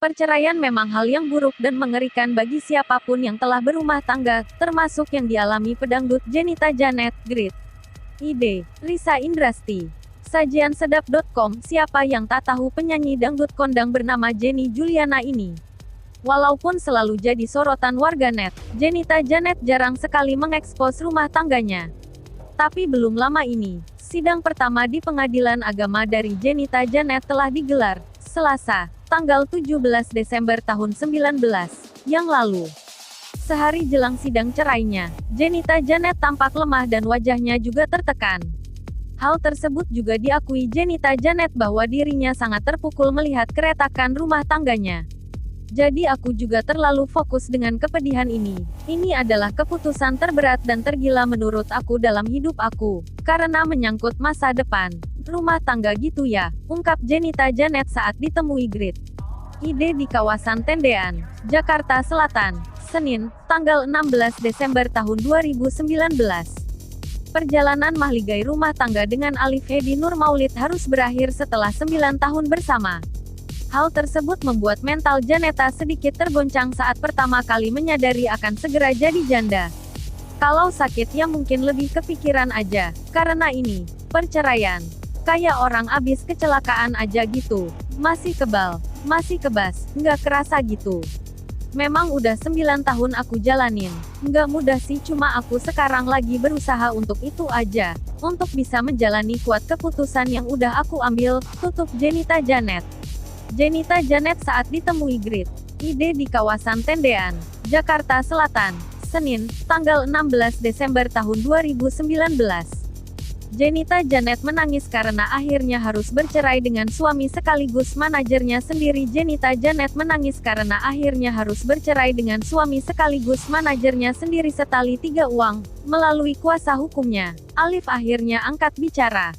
Perceraian memang hal yang buruk dan mengerikan bagi siapapun yang telah berumah tangga, termasuk yang dialami pedangdut Jenita Janet, Grit. Ide, Risa Indrasti. Sajian sedap.com. Siapa yang tak tahu penyanyi dangdut kondang bernama Jenny Juliana ini? Walaupun selalu jadi sorotan warganet, Jenita Janet jarang sekali mengekspos rumah tangganya. Tapi belum lama ini, sidang pertama di Pengadilan Agama dari Jenita Janet telah digelar, Selasa, tanggal 17 Desember tahun 19 yang lalu. Sehari jelang sidang cerainya, Jenita Janet tampak lemah dan wajahnya juga tertekan. Hal tersebut juga diakui Jenita Janet bahwa dirinya sangat terpukul melihat keretakan rumah tangganya. Jadi aku juga terlalu fokus dengan kepedihan ini. Ini adalah keputusan terberat dan tergila menurut aku dalam hidup aku, karena menyangkut masa depan rumah tangga gitu ya, ungkap Jenita Janet saat ditemui Grit. Ide di kawasan Tendean, Jakarta Selatan, Senin, tanggal 16 Desember tahun 2019. Perjalanan mahligai rumah tangga dengan Alif Edi Nurmaulid harus berakhir setelah 9 tahun bersama. Hal tersebut membuat mental Janeta sedikit tergoncang saat pertama kali menyadari akan segera jadi janda. Kalau sakit ya mungkin lebih kepikiran aja, karena ini, perceraian. Kayak orang abis kecelakaan aja gitu. Masih kebal, masih kebas, nggak kerasa gitu. Memang udah 9 tahun aku jalanin. Nggak mudah sih, cuma aku sekarang lagi berusaha untuk itu aja. Untuk bisa menjalani kuat keputusan yang udah aku ambil, tutup Jenita Janet. Jenita Janet saat ditemui Grit. Ide di kawasan Tendean, Jakarta Selatan, Senin, tanggal 16 Desember tahun 2019. Jenita Janet menangis karena akhirnya harus bercerai dengan suami sekaligus manajernya sendiri. Jenita Janet menangis karena akhirnya harus bercerai dengan suami sekaligus manajernya sendiri setali 3 uang. Melalui kuasa hukumnya, Alif akhirnya angkat bicara.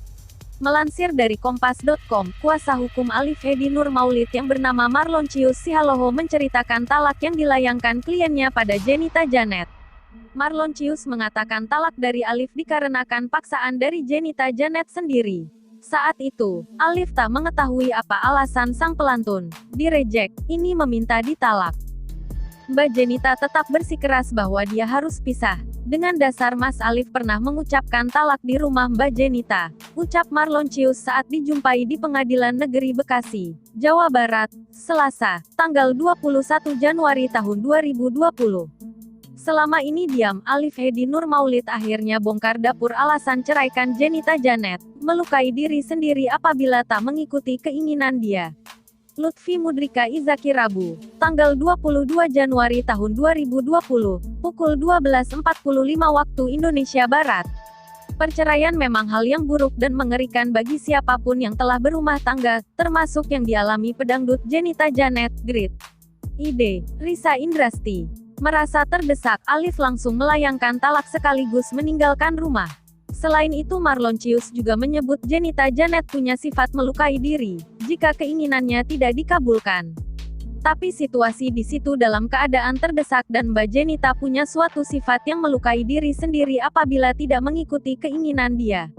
Melansir dari Kompas.com, kuasa hukum Alif Edi Nurmaulid yang bernama Marloncius Sihaloho menceritakan talak yang dilayangkan kliennya pada Jenita Janet. Marloncius mengatakan talak dari Alif dikarenakan paksaan dari Jenita Janet sendiri. Saat itu, Alif tak mengetahui apa alasan sang pelantun, direjek, ini meminta ditalak. Mbak Jenita tetap bersikeras bahwa dia harus pisah. Dengan dasar Mas Alif pernah mengucapkan talak di rumah Mbak Jenita, ucap Marloncius saat dijumpai di Pengadilan Negeri Bekasi, Jawa Barat, Selasa, tanggal 21 Januari tahun 2020. Selama ini diam, Alif Edi Nurmaulid akhirnya bongkar dapur alasan ceraikan Jenita Janet, melukai diri sendiri apabila tak mengikuti keinginan dia. Lutfi Mudrika Izaki Rabu, tanggal 22 Januari tahun 2020, pukul 12.45 waktu Indonesia Barat. Perceraian memang hal yang buruk dan mengerikan bagi siapapun yang telah berumah tangga, termasuk yang dialami pedangdut Jenita Janet, Grit. Ide, Risa Indrasti. Merasa terdesak, Alif langsung melayangkan talak sekaligus meninggalkan rumah. Selain itu Marloncius juga menyebut Jenita Janet punya sifat melukai diri, jika keinginannya tidak dikabulkan. Tapi situasi di situ dalam keadaan terdesak dan Mbak Jenita punya suatu sifat yang melukai diri sendiri apabila tidak mengikuti keinginan dia.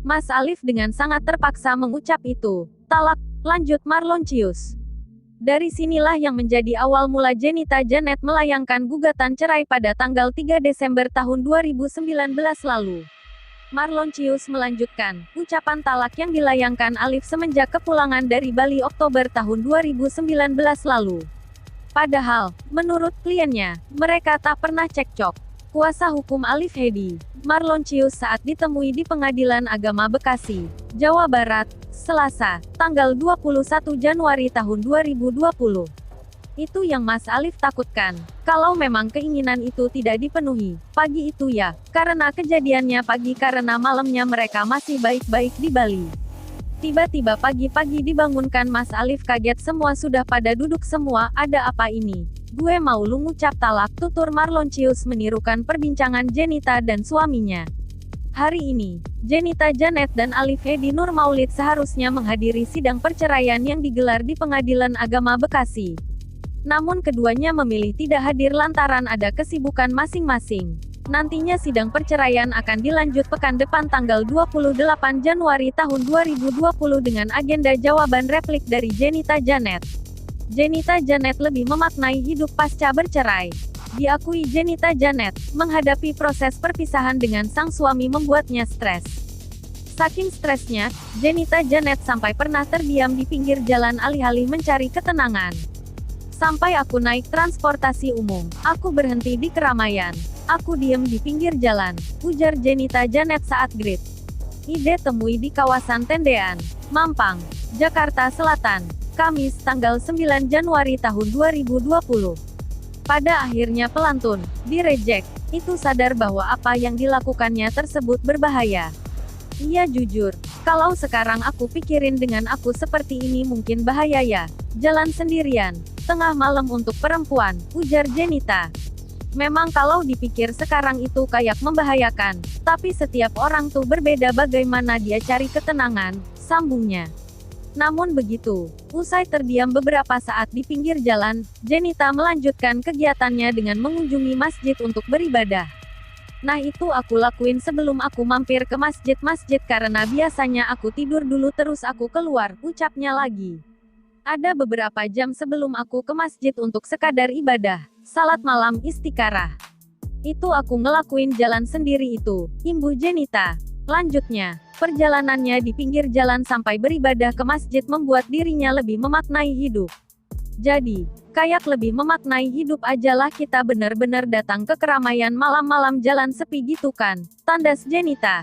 Mas Alif dengan sangat terpaksa mengucap itu. Talak, lanjut Marloncius. Dari sinilah yang menjadi awal mula Jenita Janet melayangkan gugatan cerai pada tanggal 3 Desember tahun 2019 lalu. Marloncius melanjutkan, ucapan talak yang dilayangkan Alif semenjak kepulangan dari Bali Oktober tahun 2019 lalu. Padahal, menurut kliennya, mereka tak pernah cekcok. Kuasa hukum Alif Edi, Marloncius saat ditemui di Pengadilan Agama Bekasi, Jawa Barat, Selasa, tanggal 21 Januari tahun 2020. Itu yang Mas Alif takutkan. Kalau memang keinginan itu tidak dipenuhi, pagi itu ya, karena kejadiannya pagi karena malamnya mereka masih baik-baik di Bali. Tiba-tiba pagi-pagi dibangunkan Mas Alif kaget semua sudah pada duduk semua, ada apa ini? Gue mau lu ngucap talak, tutur Marloncius menirukan perbincangan Jenita dan suaminya. Hari ini, Jenita Janet dan Alif Edi Nurmaulid seharusnya menghadiri sidang perceraian yang digelar di Pengadilan Agama Bekasi. Namun keduanya memilih tidak hadir lantaran ada kesibukan masing-masing. Nantinya sidang perceraian akan dilanjut pekan depan tanggal 28 Januari tahun 2020 dengan agenda jawaban replik dari Jenita Janet. Jenita Janet lebih memaknai hidup pasca bercerai. Diakui Jenita Janet, menghadapi proses perpisahan dengan sang suami membuatnya stres. Saking stresnya, Jenita Janet sampai pernah terdiam di pinggir jalan alih-alih mencari ketenangan. Sampai aku naik transportasi umum, aku berhenti di keramaian. Aku diem di pinggir jalan, ujar Jenita Janet saat grid ide temui di kawasan Tendean, Mampang, Jakarta Selatan, Kamis tanggal 9 Januari tahun 2020. Pada akhirnya pelantun, direject, itu sadar bahwa apa yang dilakukannya tersebut berbahaya. Iya jujur, kalau sekarang aku pikirin dengan aku seperti ini mungkin bahaya ya. Jalan sendirian, tengah malam untuk perempuan, ujar Jenita. Memang kalau dipikir sekarang itu kayak membahayakan, tapi setiap orang tuh berbeda bagaimana dia cari ketenangan, sambungnya. Namun begitu, usai terdiam beberapa saat di pinggir jalan, Jenita melanjutkan kegiatannya dengan mengunjungi masjid untuk beribadah. Nah itu aku lakuin sebelum aku mampir ke masjid-masjid karena biasanya aku tidur dulu terus aku keluar, ucapnya lagi. Ada beberapa jam sebelum aku ke masjid untuk sekadar ibadah, salat malam istiqarah. Itu aku ngelakuin jalan sendiri itu, imbuh Jenita. Lanjutnya, perjalanannya di pinggir jalan sampai beribadah ke masjid membuat dirinya lebih memaknai hidup. Jadi, kayak lebih memaknai hidup ajalah kita bener-bener datang ke keramaian malam-malam jalan sepi gitu kan, tandas Jenita.